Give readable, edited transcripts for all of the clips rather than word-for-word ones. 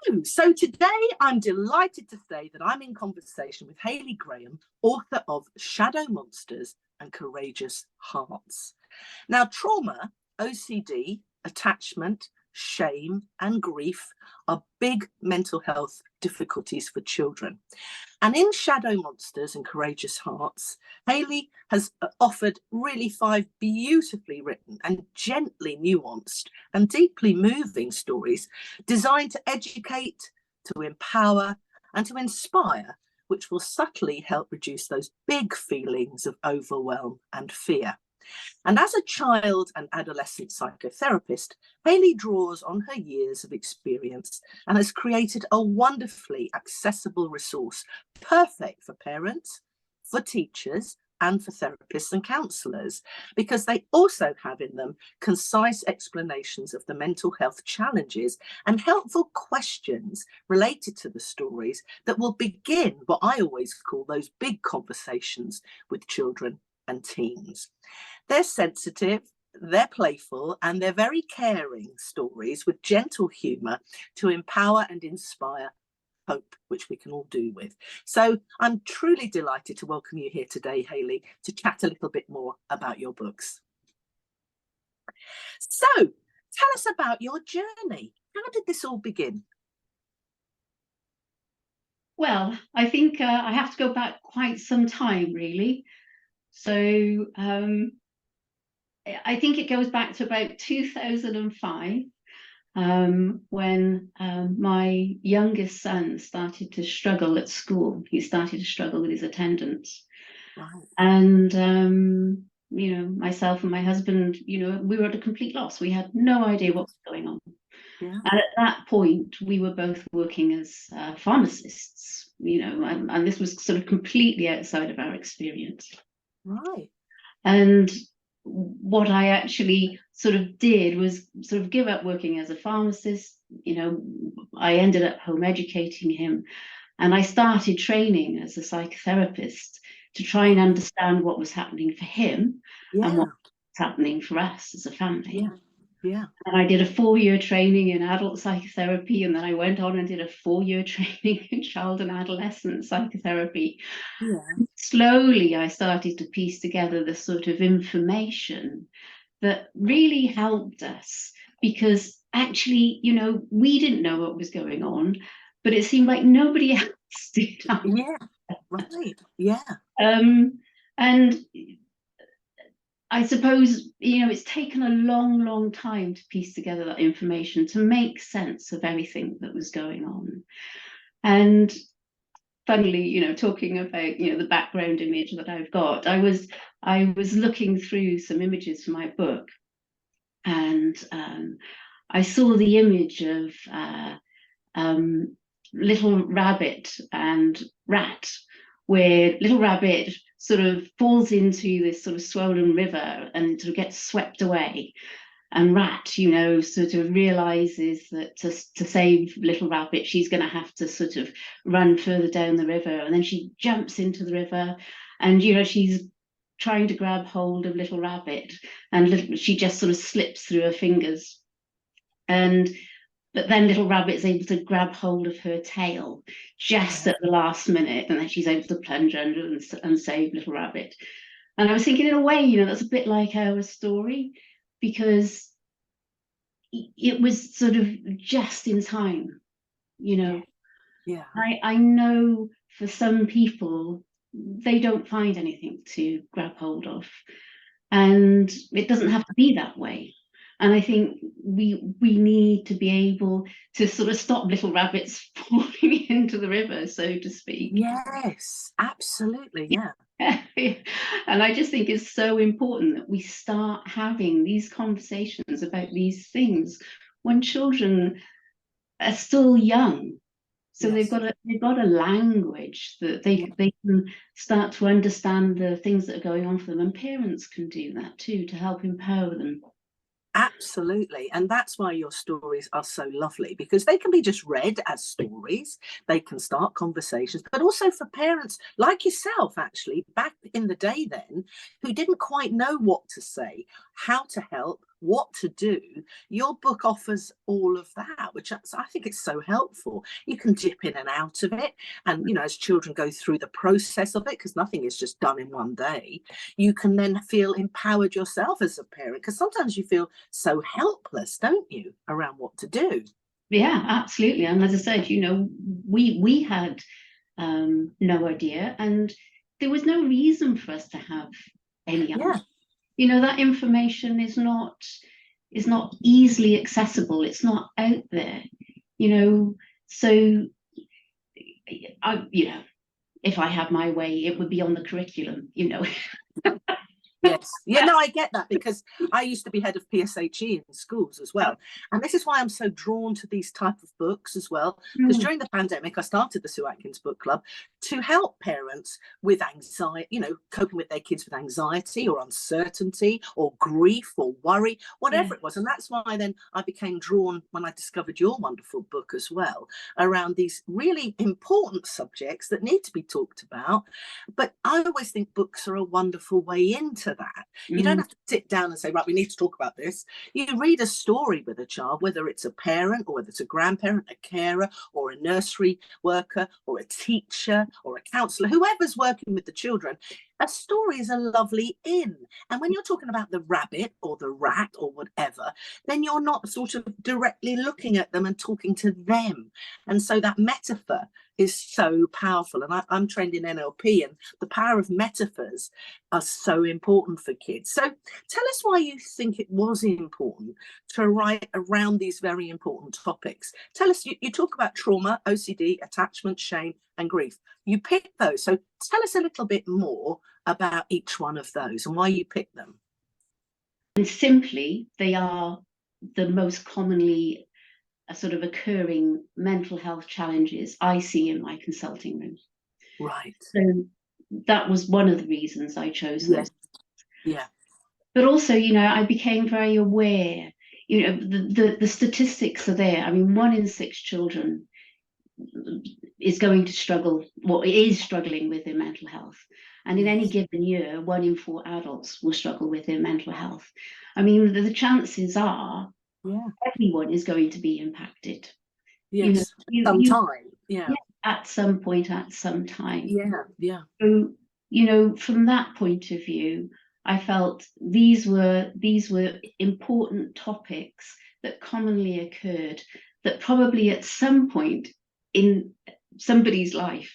Hello. So today I'm delighted to say that I'm in conversation with Hayley Graham, author of Shadow Monsters and Courageous Hearts. Now, trauma, OCD, attachment, shame and grief are big mental health difficulties for children. And in Shadow Monsters and Courageous Hearts, Hayley has offered really 5 beautifully written and gently nuanced and deeply moving stories designed to educate, to empower and to inspire, which will subtly help reduce those big feelings of overwhelm and fear. And as a child and adolescent psychotherapist, Hayley draws on her years of experience and has created a wonderfully accessible resource, perfect for parents, for teachers, and for therapists and counsellors, because they also have in them concise explanations of the mental health challenges and helpful questions related to the stories that will begin what I always call those big conversations with children and teens. They're sensitive, they're playful, and they're very caring stories with gentle humour to empower and inspire hope, which we can all do with. So I'm truly delighted to welcome you here today, Hayley, to chat a little bit more about your books. So tell us about your journey. How did this all begin? Well, I think I have to go back quite some time, really. So I think it goes back to about 2005 when my youngest son started to struggle at school. He started to struggle with his attendance. Right. And, myself and my husband, we were at a complete loss. We had no idea what was going on. Yeah. And at that point, we were both working as pharmacists, and this was sort of completely outside of our experience. Right. And what I actually sort of did was sort of give up working as a pharmacist. I ended up home educating him, and I started training as a psychotherapist to try and understand what was happening for him and what was happening for us as a family. Yeah. And I did a 4-year training in adult psychotherapy, and then I went on and did a 4-year training in child and adolescent psychotherapy. Yeah. Slowly, I started to piece together the sort of information that really helped us, because actually, we didn't know what was going on, but it seemed like nobody else did. Yeah. Right. Yeah. And I suppose, it's taken a long, long time to piece together that information to make sense of everything that was going on. And funnily, talking about, the background image that I've got, I was looking through some images for my book, and I saw the image of little rabbit and rat, where little rabbit sort of falls into this sort of swollen river and sort of gets swept away. And rat, sort of realizes that to save little rabbit, she's going to have to sort of run further down the river. And then she jumps into the river, and, she's trying to grab hold of little rabbit, and she just sort of slips through her fingers. But then little rabbit's able to grab hold of her tail just at the last minute, and then she's able to plunge under and save little rabbit. And I was thinking, in a way, that's a bit like our story, because it was sort of just in time. Yeah. I know for some people, they don't find anything to grab hold of, and it doesn't have to be that way. And I think we need to be able to sort of stop little rabbits falling into the river, so to speak. Yes, absolutely. Yeah. And I just think it's so important that we start having these conversations about these things when children are still young. So they've got a language that they can start to understand the things that are going on for them, and parents can do that too to help empower them. Absolutely. And that's why your stories are so lovely, because they can be just read as stories. They can start conversations, but also for parents like yourself, actually, back in the day then, who didn't quite know what to say, how to help, what to do, your book offers all of that, which I think it's so helpful. You can dip in and out of it, and as children go through the process of it, because nothing is just done in one day, you can then feel empowered yourself as a parent, because sometimes you feel so helpless, don't you, around what to do. Yeah, absolutely. And as I said, we had no idea, and there was no reason for us to have any answer. That information is not easily accessible. It's not out there. So if I had my way, it would be on the curriculum. Yes. Yeah, no, I get that, because I used to be head of PSHE in schools as well. And this is why I'm so drawn to these type of books as well. Because during the pandemic, I started the Sue Atkins Book Club to help parents with anxiety, coping with their kids with anxiety or uncertainty or grief or worry, whatever it was. And that's why then I became drawn, when I discovered your wonderful book as well, around these really important subjects that need to be talked about. But I always think books are a wonderful way into that. You don't have to sit down and say, right, we need to talk about this. You read a story with a child, whether it's a parent or whether it's a grandparent, a carer, or a nursery worker, or a teacher, or a counsellor, whoever's working with the children. A story is a lovely in. And when you're talking about the rabbit or the rat or whatever, then you're not sort of directly looking at them and talking to them. And so that metaphor is so powerful. And I'm trained in NLP, and the power of metaphors are so important for kids. So tell us why you think it was important to write around these very important topics. Tell us, you talk about trauma, OCD, attachment, shame, and grief. You picked those. So tell us a little bit more about each one of those and why you picked them. And simply, they are the most commonly sort of occurring mental health challenges I see in my consulting room. Right. So that was one of the reasons I chose those. Yeah. But also, I became very aware, the statistics are there. I mean, 1 in 6 children is going to struggle, is struggling with their mental health. And in any given year, 1 in 4 adults will struggle with their mental health. I mean, the chances are everyone is going to be impacted. Yes, At some point, at some time. Yeah. So, from that point of view, I felt these were important topics that commonly occurred, that probably at some point in somebody's life,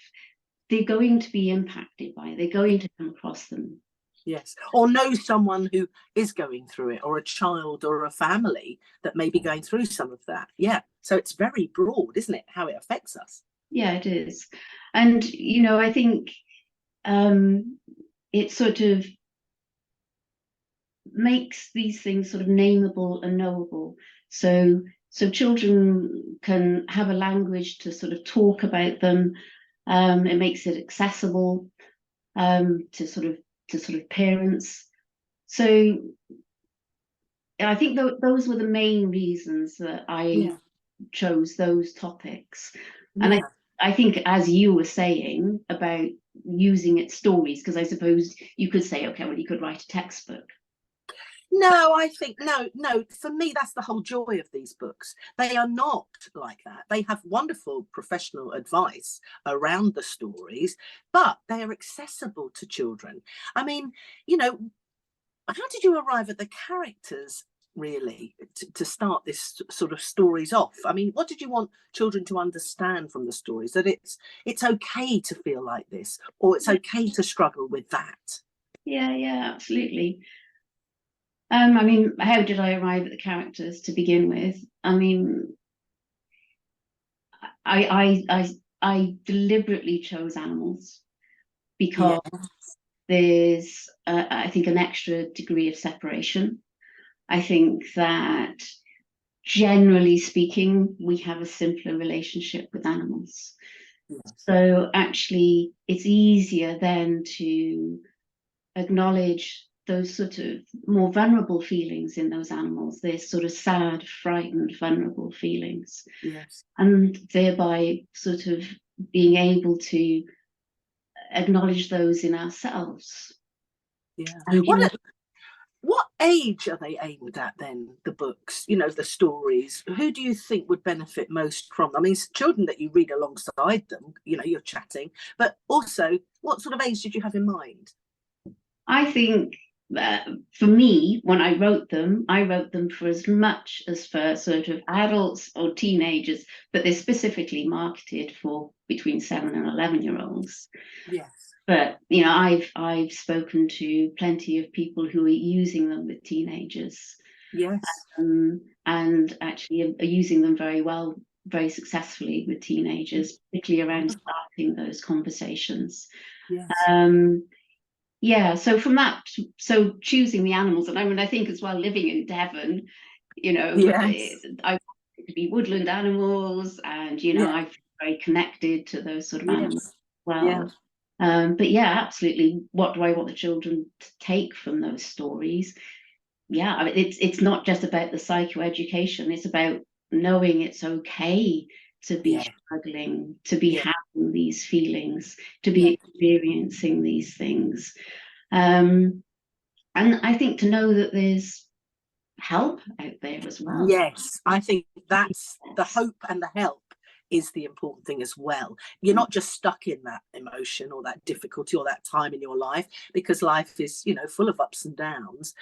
they're going to be impacted by it. They're going to come across them. Yes, or know someone who is going through it, or a child or a family that may be going through some of that. Yeah, so it's very broad, isn't it, how it affects us? Yeah, it is. And, I think it sort of makes these things sort of nameable and knowable. So children can have a language to sort of talk about them. It makes it accessible to sort of parents. So I think those were the main reasons that I chose those topics. And I think, as you were saying about using it stories, because I suppose you could say, okay, well, you could write a textbook. No, I think no. For me, that's the whole joy of these books. They are not like that. They have wonderful professional advice around the stories, but they are accessible to children. I mean, how did you arrive at the characters, really, to start this sort of stories off? I mean, what did you want children to understand from the stories? That it's okay to feel like this, or it's okay to struggle with that? Yeah, absolutely. I mean, how did I arrive at the characters to begin with? I mean, I deliberately chose animals because there's, I think, an extra degree of separation. I think that, generally speaking, we have a simpler relationship with animals. So actually, it's easier then to acknowledge those sort of more vulnerable feelings in those animals. They're sort of sad, frightened, vulnerable feelings. Yes. And thereby sort of being able to acknowledge those in ourselves. Yeah. And What age are they aimed at then, the books, you know, the stories? Who do you think would benefit most from them? I mean, children that you read alongside them, you know, you're chatting, but also what sort of age did you have in mind? I think for me, when I wrote them for as much as for sort of adults or teenagers, but they're specifically marketed for between 7 and 11-year-olds. Yes. But you know, I've spoken to plenty of people who are using them with teenagers, Yes. and actually are using them very well, very successfully with teenagers, particularly around starting those conversations. Yes. Yeah, so from that, so choosing the animals, and I mean, I think as well, living in Devon, you know, Yes. I want it to be woodland animals, and you know, Yeah. I feel very connected to those sort of animals Yes. as well. Yeah. But yeah, absolutely. What do I want the children to take from those stories? Yeah, I mean, it's not just about the psychoeducation. It's about knowing it's okay to be Yeah. struggling, to be Yeah. having these feelings, to Yeah. be experiencing these things. And I think to know that there's help out there as well. Yes, I think that's the Yes. hope, and the help is the important thing as well. You're not just stuck in that emotion or that difficulty or that time in your life, because life is, you know, full of ups and downs.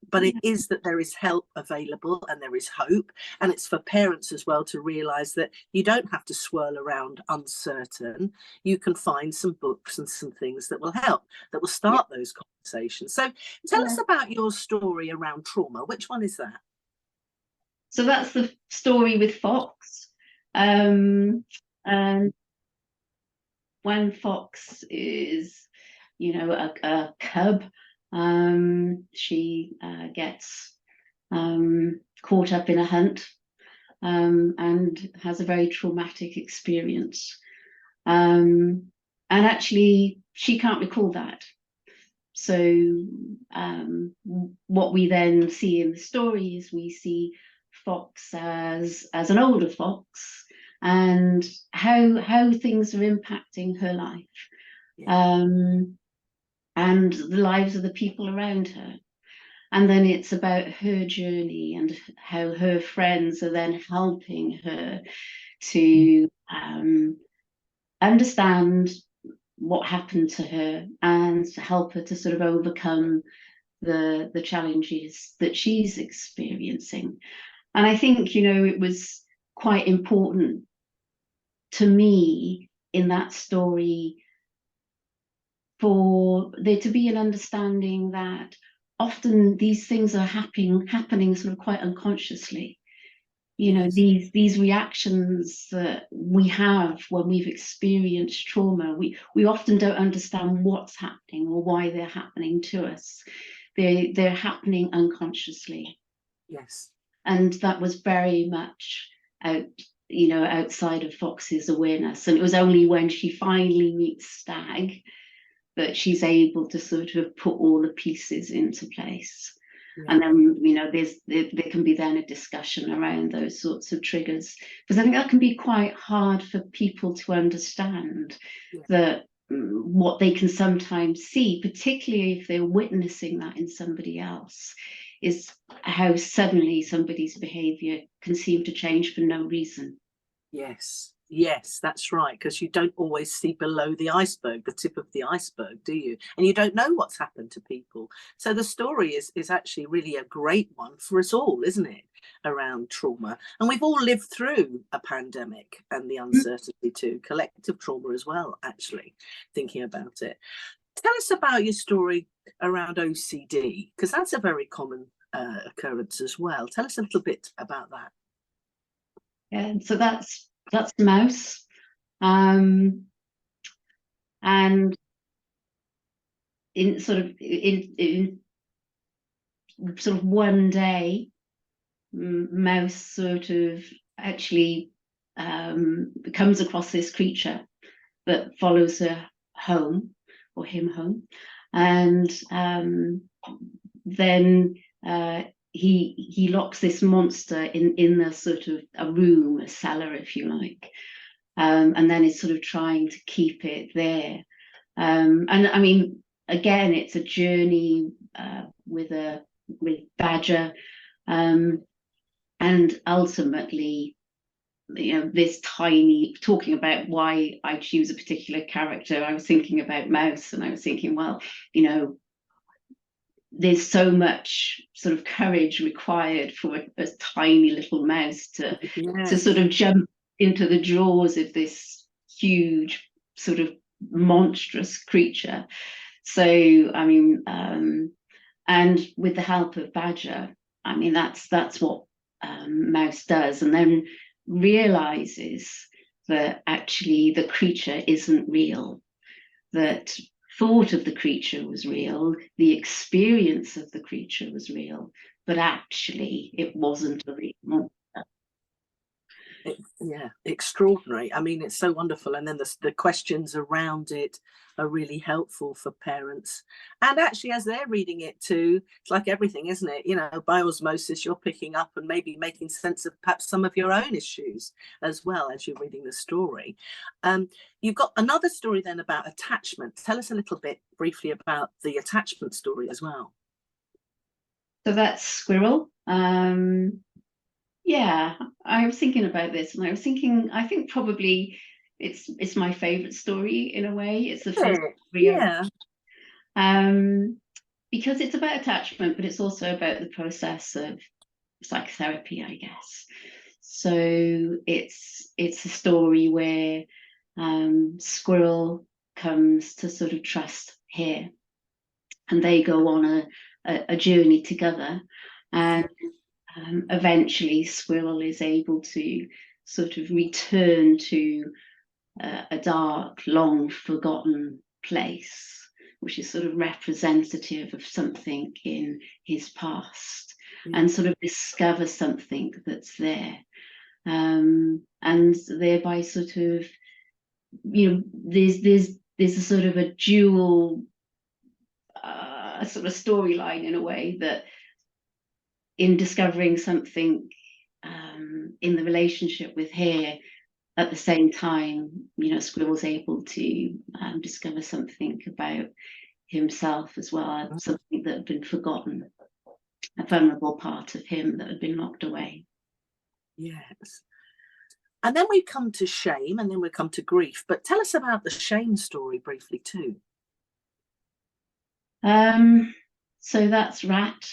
But it Yeah. is that there is help available and there is hope. And it's for parents as well to realize that you don't have to swirl around uncertain. You can find some books and some things that will help, that will Yeah. start those conversations. So tell us about your story around trauma. Which one is that? So that's the story with Fox. And when Fox is, you know, a cub, she gets caught up in a hunt, and has a very traumatic experience. And actually, she can't recall that. So what we then see in the story is we see Fox as an older Fox, and how things are impacting her life, Yeah. and the lives of the people around her. And then it's about her journey and how her friends are then helping her to understand what happened to her and to help her to sort of overcome the challenges that she's experiencing. And I think, you know, it was quite important to me in that story for there to be an understanding that often these things are happening sort of quite unconsciously. You know, Yes. these reactions that we have when we've experienced trauma, we often don't understand what's happening or why they're happening to us. They're happening unconsciously. Yes. And that was very much out, you know, outside of Fox's awareness. And it was only when she finally meets Stag that she's able to sort of put all the pieces into place. Yeah. And then, you know, there can be then a discussion around those sorts of triggers, because I think that can be quite hard for people to understand, Yeah. that what they can sometimes see, particularly if they're witnessing that in somebody else, is how suddenly somebody's behavior can seem to change for no reason. Yes, yes, that's right. Because you don't always see below the iceberg, the tip of the iceberg, do you? And you don't know what's happened to people. So the story is actually really a great one for us all, isn't it? Around trauma. And we've all lived through a pandemic and the uncertainty too, collective trauma as well, actually, thinking about it. Tell us about your story around OCD, because that's a very common occurrence as well. Tell us a little bit about that. Yeah, so that's Mouse. And in sort of one day, Mouse sort of actually comes across this creature that follows her home, or him home, and then he locks this monster in the sort of a room, a cellar, if you like, and then is sort of trying to keep it there. And I mean, again, it's a journey with a Badger, and ultimately, this tiny, talking about why I choose a particular character, I was thinking about Mouse, and I was thinking, well, there's so much sort of courage required for a tiny little mouse to sort of jump into the jaws of this huge sort of monstrous creature. So I mean, and with the help of Badger, I mean, that's what Mouse does, and then realizes that actually the creature isn't real, that thought of the creature was real, the experience of the creature was real, but actually it wasn't a real monster. Yeah, extraordinary. I mean, it's so wonderful. And then the questions around it are really helpful for parents. And actually, as they're reading it too, it's like everything, isn't it? By osmosis, you're picking up and maybe making sense of perhaps some of your own issues as well as you're reading the story. You've got another story then about attachment. Tell us a little bit briefly about the attachment story as well. So that's Squirrel. Yeah, I was thinking about this, and I was thinking, I think probably it's my favorite story in a way. It's the first story, because it's about attachment, but it's also about the process of psychotherapy, I guess. So it's a story where Squirrel comes to sort of trust Hare, and they go on a journey together, and eventually Squirrel is able to sort of return to a dark, long forgotten place, which is sort of representative of something in his past, and sort of discover something that's there, and thereby sort of, there's a sort of a dual sort of storyline in a way, that in discovering something in the relationship with Hare, at the same time, Squirrel's able to discover something about himself as well, something that had been forgotten, a vulnerable part of him that had been locked away. Yes. And then we come to shame, and then we come to grief. But tell us about the shame story briefly too. So that's Rat.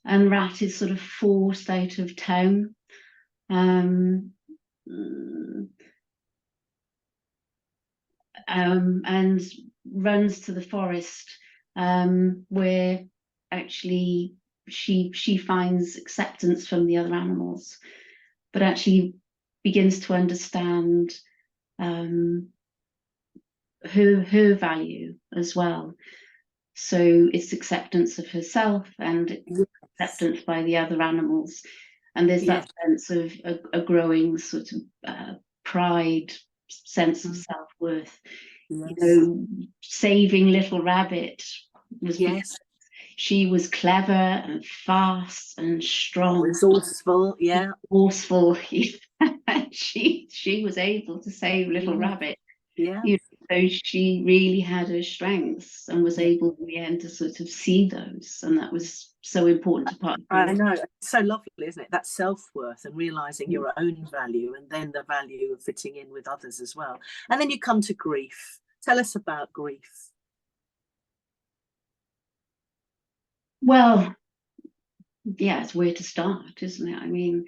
And Rat is sort of forced out of town. And runs to the forest, where actually she finds acceptance from the other animals, but actually begins to understand her value as well. So it's acceptance of herself and acceptance by the other animals, and there's that sense of a growing sort of pride, sense of self-worth. Saving Little Rabbit was because she was clever and fast and strong, resourceful. She was able to save Little Rabbit. So she really had her strengths and was able in the end to sort of see those, and that was so important to part of I know, it's so lovely, isn't it? That self-worth and realizing your own value, and then the value of fitting in with others as well. And then you come to grief. Tell us about grief. Well, yeah, it's where to start, isn't it? I mean,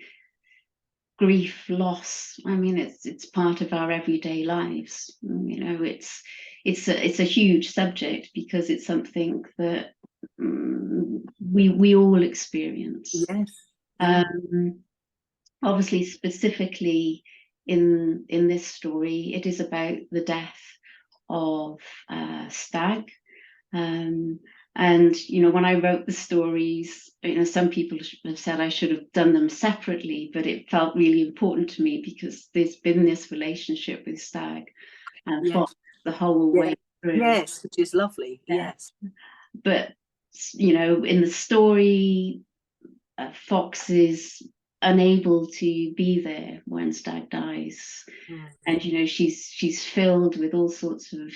grief, loss, I mean, it's part of our everyday lives. It's a huge subject, because it's something that we all experience. Obviously, specifically in this story, it is about the death of Stag. And when I wrote the stories, some people have said I should have done them separately, but it felt really important to me because there's been this relationship with Stag and Fox the whole way through. Yes, which is lovely. Yes. But in the story, Fox is unable to be there when Stag dies. And she's filled with all sorts of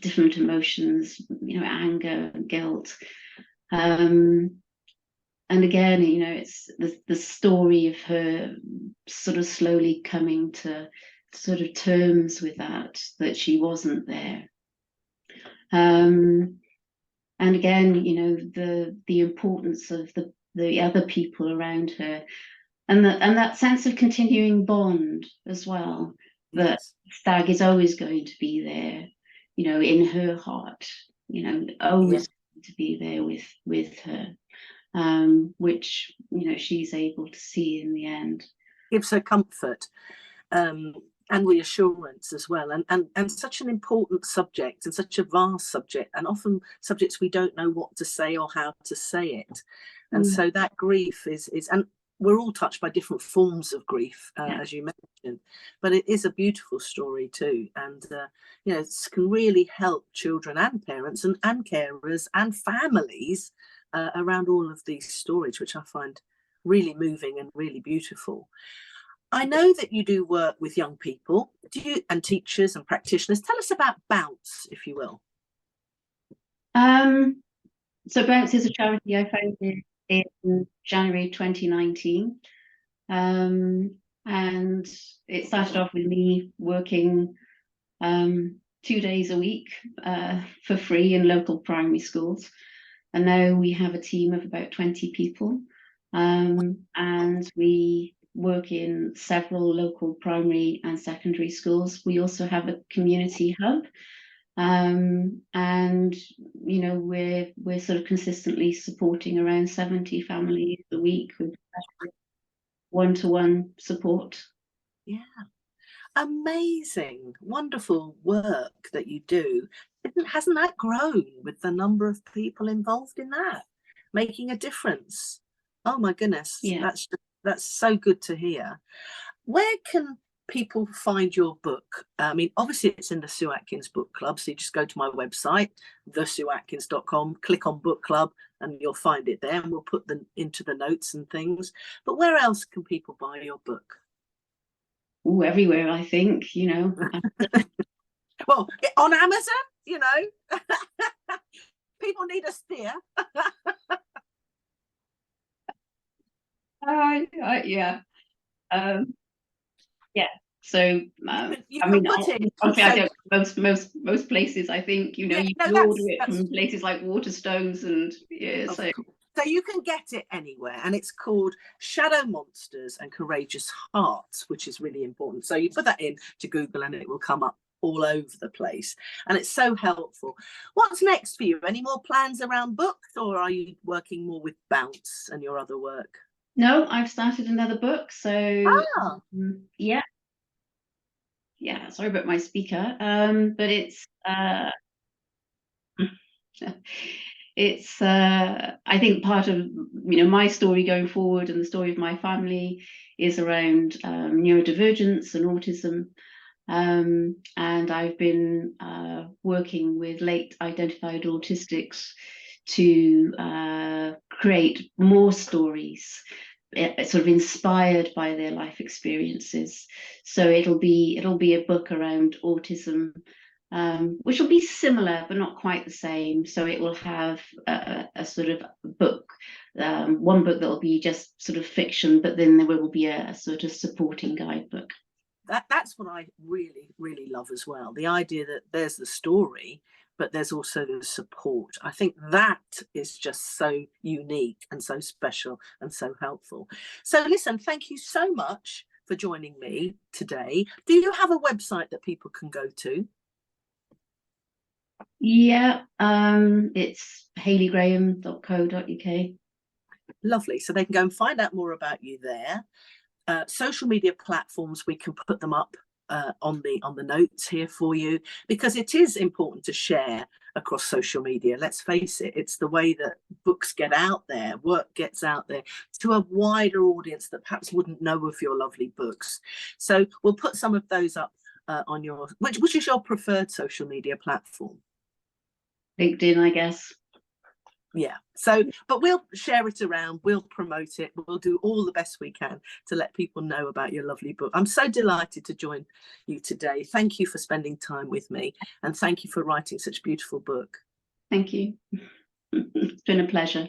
different emotions, anger, guilt, and again, it's the story of her sort of slowly coming to sort of terms with that she wasn't there. And again, the importance of the other people around her, and that sense of continuing bond as well, that Stag is always going to be there, in her heart, always going to be there with her, which she's able to see in the end. Gives her comfort and reassurance as well, and such an important subject, and such a vast subject, and often subjects we don't know what to say or how to say it. And so that grief is and we're all touched by different forms of grief, as you mentioned, but it is a beautiful story too, and it can really help children and parents and carers and families around all of these stories, which I find really moving and really beautiful. I know that you do work with young people, and teachers and practitioners. Tell us about Bounce, if you will. So Bounce is a charity I founded in January 2019, and it started off with me working 2 days a week for free in local primary schools, and now we have a team of about 20 people, and we work in several local primary and secondary schools. We also have a community hub, and we're sort of consistently supporting around 70 families a week with one-to-one support. Amazing, wonderful work that you do. Hasn't that grown with the number of people involved in that, making a difference? Oh my goodness, that's so good to hear. Where can people find your book? I mean, obviously it's in the Sue Atkins Book Club, so you just go to my website, thesueatkins.com, click on Book Club, and you'll find it there, and we'll put them into the notes and things. But where else can people buy your book? Everywhere, I think, Well, on Amazon, people need a steer. So you can put it. I don't most places. I think you can order it from places like Waterstones, and so you can get it anywhere, and it's called Shadow Monsters and Courageous Hearts, which is really important. So you put that in to Google, and it will come up all over the place, and it's so helpful. What's next for you? Any more plans around books, or are you working more with Bounce and your other work? No, I've started another book, so sorry about my speaker, but it's I think part of my story going forward, and the story of my family, is around neurodivergence and autism, and I've been working with late identified autistics to create more stories sort of inspired by their life experiences. So it'll be a book around autism, which will be similar but not quite the same. So it will have a sort of book, one book that will be just sort of fiction, but then there will be a sort of supporting guidebook. That's what I really, really love as well. The idea that there's the story, but there's also the support. I think that is just so unique and so special and so helpful. So listen, thank you so much for joining me today. Do you have a website that people can go to? Yeah, it's hayleygraham.co.uk. Lovely. So they can go and find out more about you there. Social media platforms, we can put them up on the notes here for you, because it is important to share across social media. Let's face it, it's the way that books get out there, work gets out there to a wider audience that perhaps wouldn't know of your lovely books. So we'll put some of those up on your, which is your preferred social media platform? LinkedIn, I guess. Yeah, so but we'll share it around, we'll promote it, we'll do all the best we can to let people know about your lovely book. I'm so delighted to join you today. Thank you for spending time with me, and thank you for writing such a beautiful book. Thank you. It's been a pleasure.